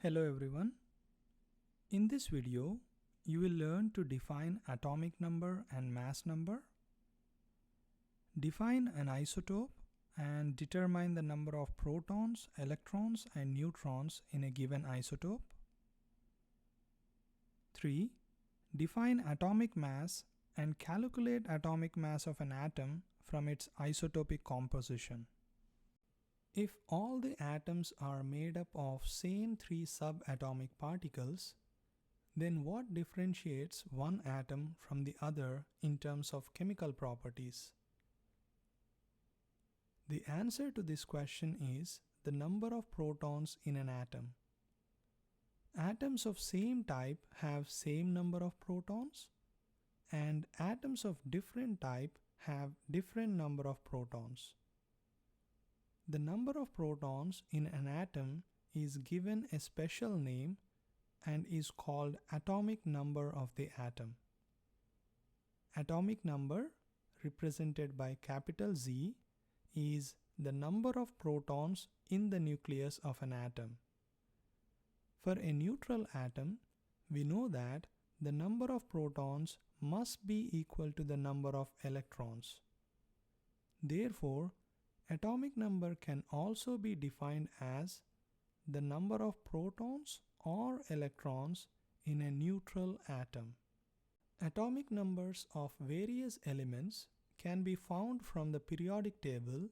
Hello everyone. In this video, you will learn to define atomic number and mass number, define an isotope, and determine the number of protons, electrons, and neutrons in a given isotope. 3. Define atomic mass and calculate atomic mass of an atom from its isotopic composition. If all the atoms are made up of same three subatomic particles, then what differentiates one atom from the other in terms of chemical properties? The answer to this question is the number of protons in an atom. Atoms of same type have same number of protons, and atoms of different type have different number of protons. The number of protons in an atom is given a special name and is called atomic number of the atom. Atomic number, represented by capital Z, is the number of protons in the nucleus of an atom. For a neutral atom, we know that the number of protons must be equal to the number of electrons. Therefore, atomic number can also be defined as the number of protons or electrons in a neutral atom. Atomic numbers of various elements can be found from the periodic table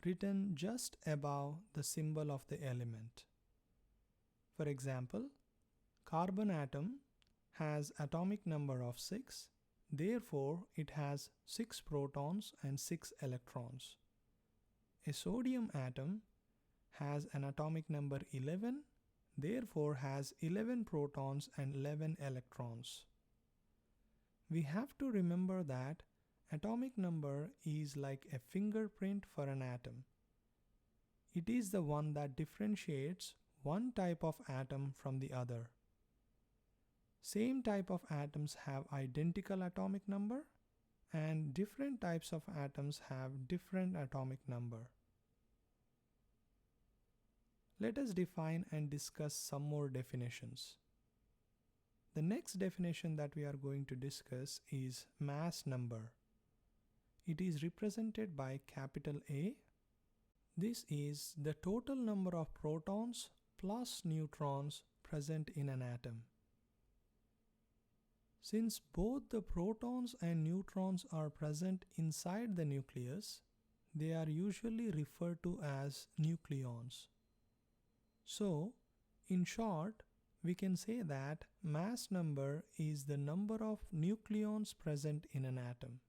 written just above the symbol of the element. For example, carbon atom has atomic number of 6, therefore it has 6 protons and 6 electrons. A sodium atom has an atomic number 11, therefore has 11 protons and 11 electrons. We have to remember that atomic number is like a fingerprint for an atom. It is the one that differentiates one type of atom from the other. Same type of atoms have identical atomic number, and different types of atoms have different atomic number. Let us define and discuss some more definitions. The next definition that we are going to discuss is mass number. It is represented by capital A. This is the total number of protons plus neutrons present in an atom. Since both the protons and neutrons are present inside the nucleus, they are usually referred to as nucleons. So, in short, we can say that mass number is the number of nucleons present in an atom.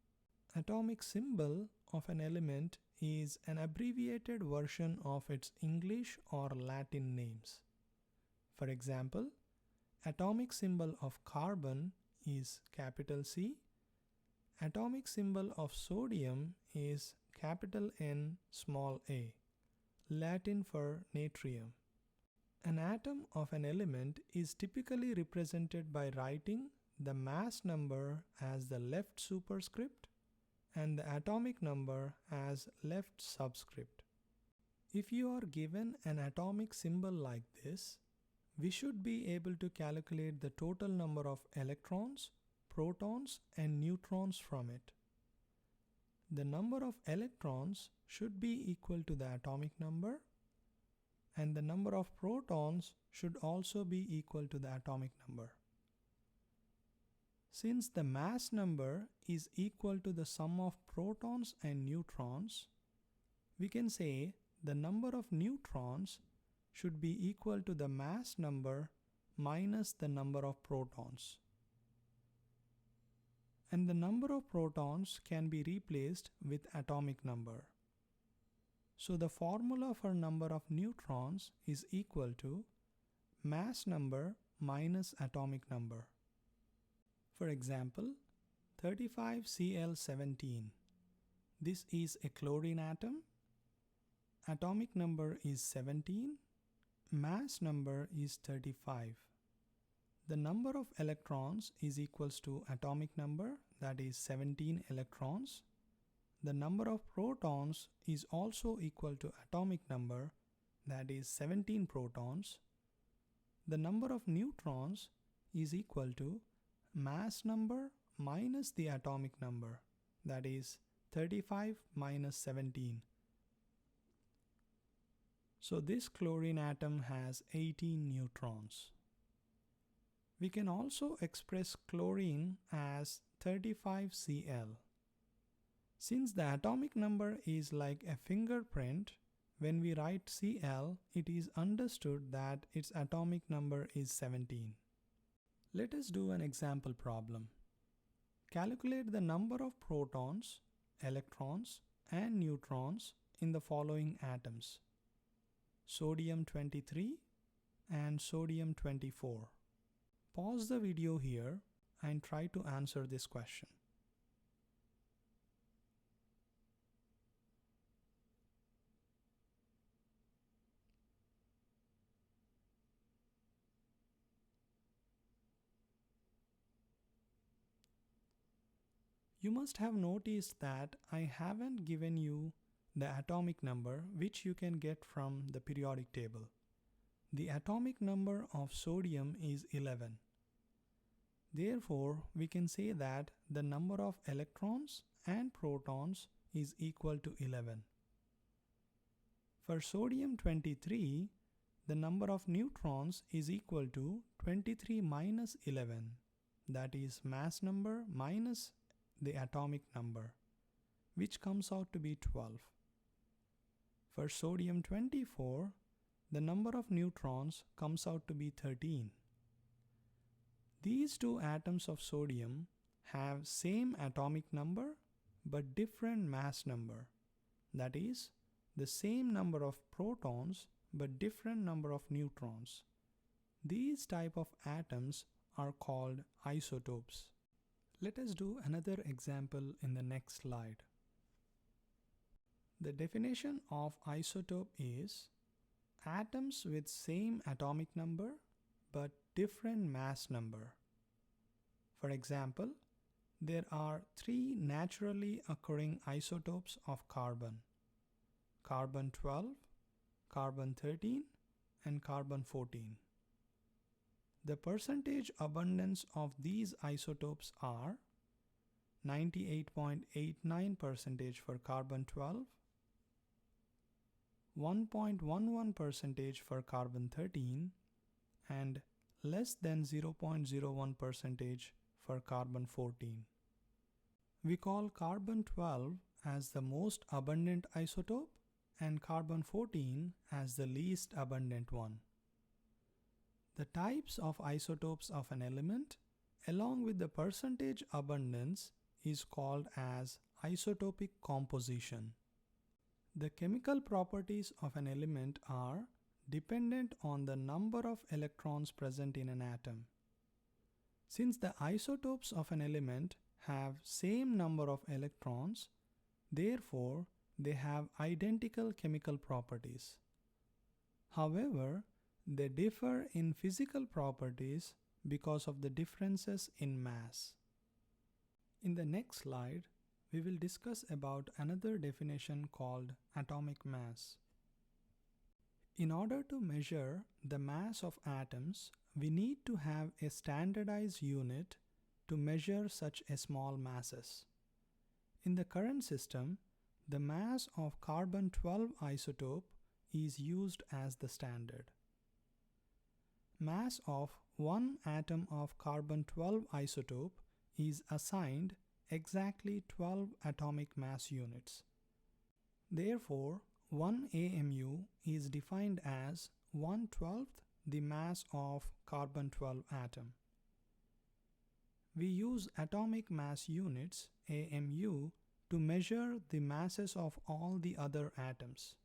Atomic symbol of an element is an abbreviated version of its English or Latin names. For example, atomic symbol of carbon is capital C. Atomic symbol of sodium is capital N small a, Latin for natrium. An atom of an element is typically represented by writing the mass number as the left superscript and the atomic number as left subscript. If you are given an atomic symbol like this, we should be able to calculate the total number of electrons, protons, and neutrons from it. The number of electrons should be equal to the atomic number, and the number of protons should also be equal to the atomic number. Since the mass number is equal to the sum of protons and neutrons, we can say the number of neutrons should be equal to the mass number minus the number of protons. And the number of protons can be replaced with atomic number. So the formula for number of neutrons is equal to mass number minus atomic number. For example, 35Cl17. This is a chlorine atom. Atomic number is 17. Mass number is 35. The number of electrons is equals to atomic number, that is 17 electrons. The number of protons is also equal to atomic number, that is 17 protons. the number of neutrons is equal to mass number minus the atomic number, that is 35 minus 17. So this chlorine atom has 18 neutrons. We can also express chlorine as 35Cl. Since the atomic number is like a fingerprint, when we write Cl, it is understood that its atomic number is 17. Let us do an example problem. Calculate the number of protons, electrons, and neutrons in the following atoms: sodium 23 and sodium 24. Pause the video here and try to answer this question. You must have noticed that I haven't given you the atomic number, which you can get from the periodic table. The atomic number of sodium is 11. Therefore, we can say that the number of electrons and protons is equal to 11. For sodium 23, the number of neutrons is equal to 23 minus 11, that is mass number minus the atomic number, which comes out to be 12. For sodium 24, the number of neutrons comes out to be 13. These two atoms of sodium have same atomic number but different mass number, that is, the same number of protons but different number of neutrons. These type of atoms are called isotopes. Let us do another example in the next slide. The definition of isotope is atoms with same atomic number but different mass number. For example, there are 3 naturally occurring isotopes of carbon: carbon 12, carbon 13, and carbon 14. The percentage abundance of these isotopes are 98.89% for carbon 12, 1.11% for carbon 13, and less than 0.01% for carbon 14. We call carbon 12 as the most abundant isotope and carbon 14 as the least abundant one. The types of isotopes of an element along with the percentage abundance is called as isotopic composition. The chemical properties of an element are dependent on the number of electrons present in an atom. Since the isotopes of an element have same number of electrons, therefore they have identical chemical properties. However, they differ in physical properties because of the differences in mass. In the next slide, we will discuss about another definition called atomic mass. In order to measure the mass of atoms, we need to have a standardized unit to measure such a small masses. In the current system, the mass of carbon-12 isotope is used as the standard. Mass of one atom of carbon-12 isotope is assigned exactly 12 atomic mass units. Therefore, 1 AMU is defined as 1/12 the mass of carbon-12 atom. We use atomic mass units AMU to measure the masses of all the other atoms.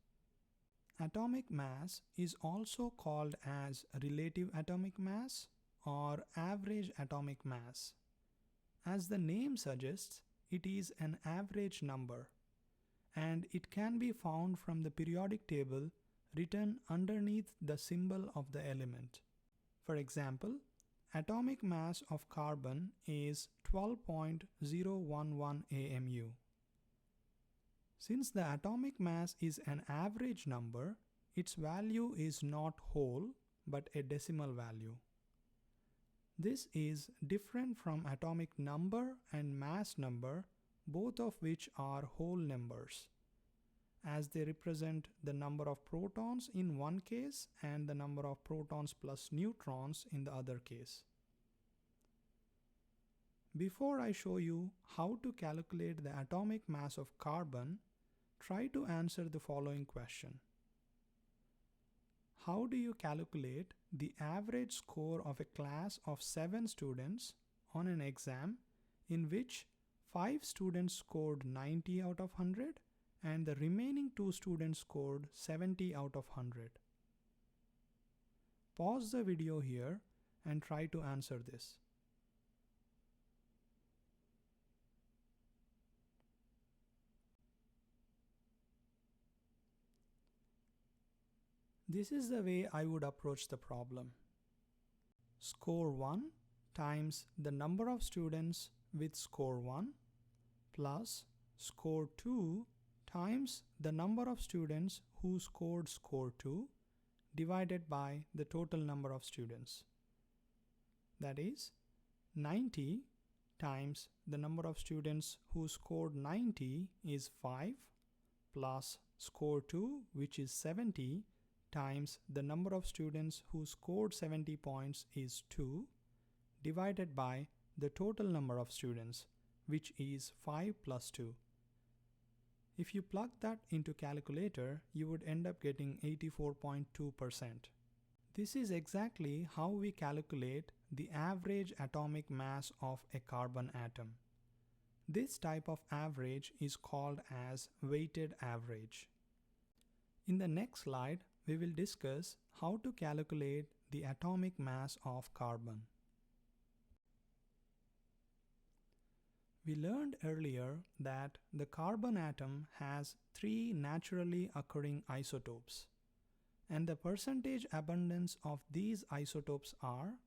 Atomic mass is also called as relative atomic mass or average atomic mass. As the name suggests, it is an average number, and it can be found from the periodic table written underneath the symbol of the element. For example, atomic mass of carbon is 12.011 AMU. Since the atomic mass is an average number, its value is not whole but a decimal value. This is different from atomic number and mass number, both of which are whole numbers, as they represent the number of protons in one case and the number of protons plus neutrons in the other case. Before I show you how to calculate the atomic mass of carbon, try to answer the following question. How do you calculate the average score of a class of 7 students on an exam in which 5 students scored 90 out of 100 and the remaining 2 students scored 70 out of 100? Pause the video here and try to answer this. This is the way I would approach the problem. Score 1 times the number of students with score 1 plus score 2 times the number of students who scored score 2 divided by the total number of students. That is, 90 times the number of students who scored 90 is 5 plus score 2, which is 70, times the number of students who scored 70 points is 2 divided by the total number of students, which is 5 plus 2. If you plug that into calculator, you would end up getting 84.2%. This is exactly how we calculate the average atomic mass of a carbon atom. This type of average is called as weighted average. In the next slide, we will discuss how to calculate the atomic mass of carbon. We learned earlier that the carbon atom has 3 naturally occurring isotopes, and the percentage abundance of these isotopes are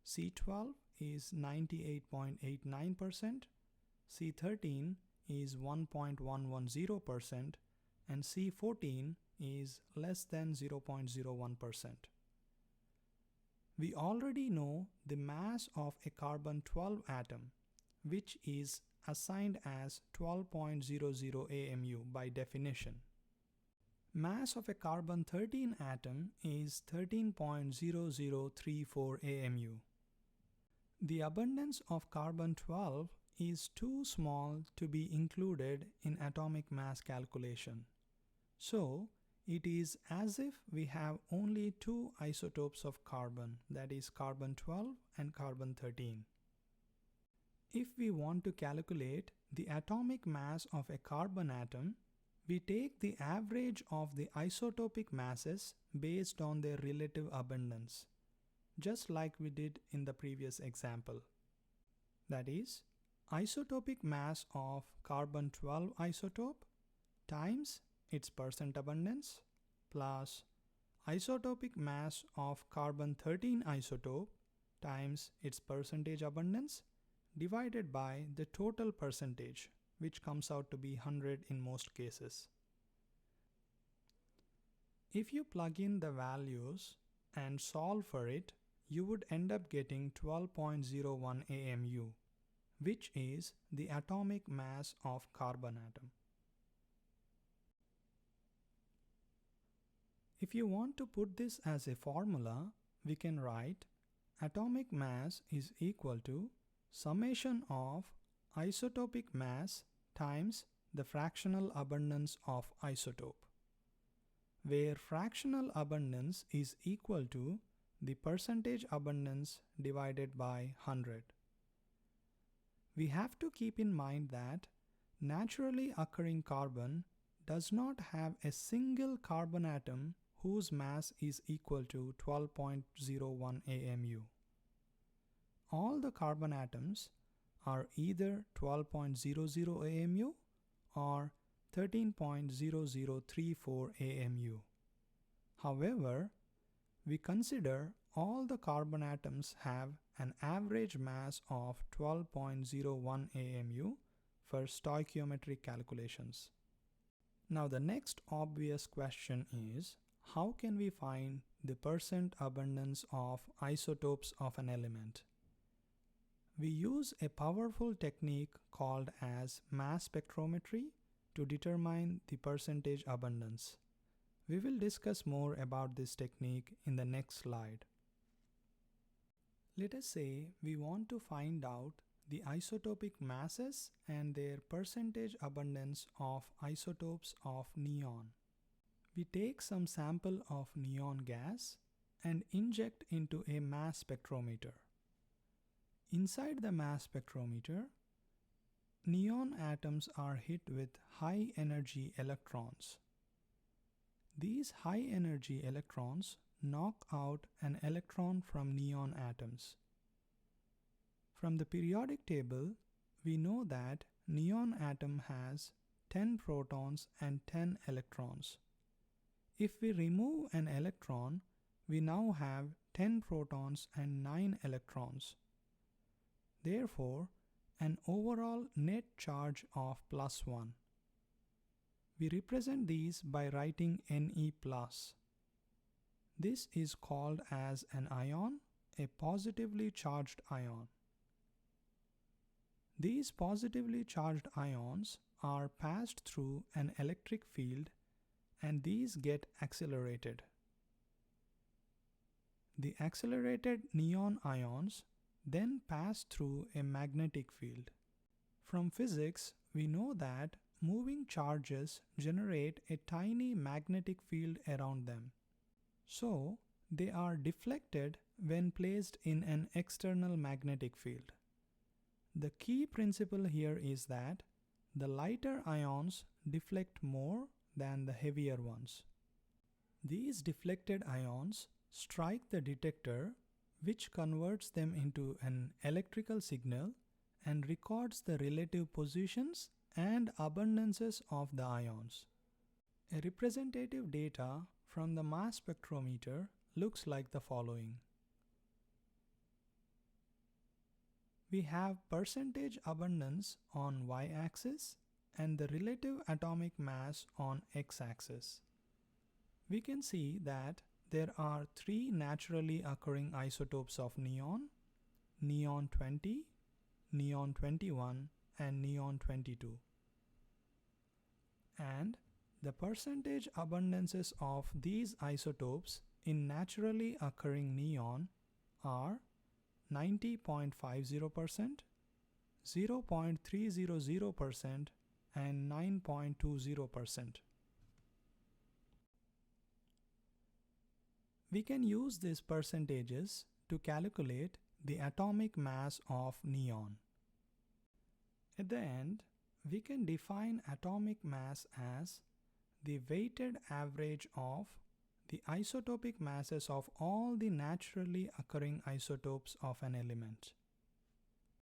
C12 is 98.89%, C13 is 1.110%, and C14 is less than 0.01%. We already know the mass of a carbon-12 atom, which is assigned as 12.00 AMU by definition. Mass of a carbon-13 atom is 13.0034 AMU. The abundance of carbon-12 is too small to be included in atomic mass calculation. So, it is as if we have only 2 isotopes of carbon, that is carbon-12 and carbon-13. If we want to calculate the atomic mass of a carbon atom, we take the average of the isotopic masses based on their relative abundance, just like we did in the previous example. That is, isotopic mass of carbon-12 isotope times its percent abundance plus isotopic mass of carbon-13 isotope times its percentage abundance divided by the total percentage, which comes out to be 100 in most cases. If you plug in the values and solve for it, you would end up getting 12.01 AMU, which is the atomic mass of carbon atom. If you want to put this as a formula, we can write atomic mass is equal to summation of isotopic mass times the fractional abundance of isotope, where fractional abundance is equal to the percentage abundance divided by 100. We have to keep in mind that naturally occurring carbon does not have a single carbon atom whose mass is equal to 12.01 AMU. All the carbon atoms are either 12.00 AMU or 13.0034 AMU. However, we consider all the carbon atoms have an average mass of 12.01 AMU for stoichiometric calculations. Now the next obvious question is, how can we find the percent abundance of isotopes of an element? We use a powerful technique called as mass spectrometry to determine the percentage abundance. We will discuss more about this technique in the next slide. Let us say we want to find out the isotopic masses and their percentage abundance of isotopes of neon. We take some sample of neon gas and inject into a mass spectrometer. Inside the mass spectrometer, neon atoms are hit with high energy electrons. These high energy electrons knock out an electron from neon atoms. From the periodic table, we know that neon atom has 10 protons and 10 electrons. If we remove an electron, we now have 10 protons and 9 electrons. Therefore, an overall net charge of +1. We represent these by writing Ne+. This is called as an ion, a positively charged ion. These positively charged ions are passed through an electric field and these get accelerated. The accelerated neon ions then pass through a magnetic field. From physics, we know that moving charges generate a tiny magnetic field around them. So, they are deflected when placed in an external magnetic field. The key principle here is that the lighter ions deflect more than the heavier ones. These deflected ions strike the detector, which converts them into an electrical signal and records the relative positions and abundances of the ions. A representative data from the mass spectrometer looks like the following. We have percentage abundance on y-axis and the relative atomic mass on x-axis. We can see that there are 3 naturally occurring isotopes of neon, neon 20, neon 21, and neon 22. And the percentage abundances of these isotopes in naturally occurring neon are 90.50%, 0.300%, and 9.20%. We can use these percentages to calculate the atomic mass of neon. At the end, we can define atomic mass as the weighted average of the isotopic masses of all the naturally occurring isotopes of an element.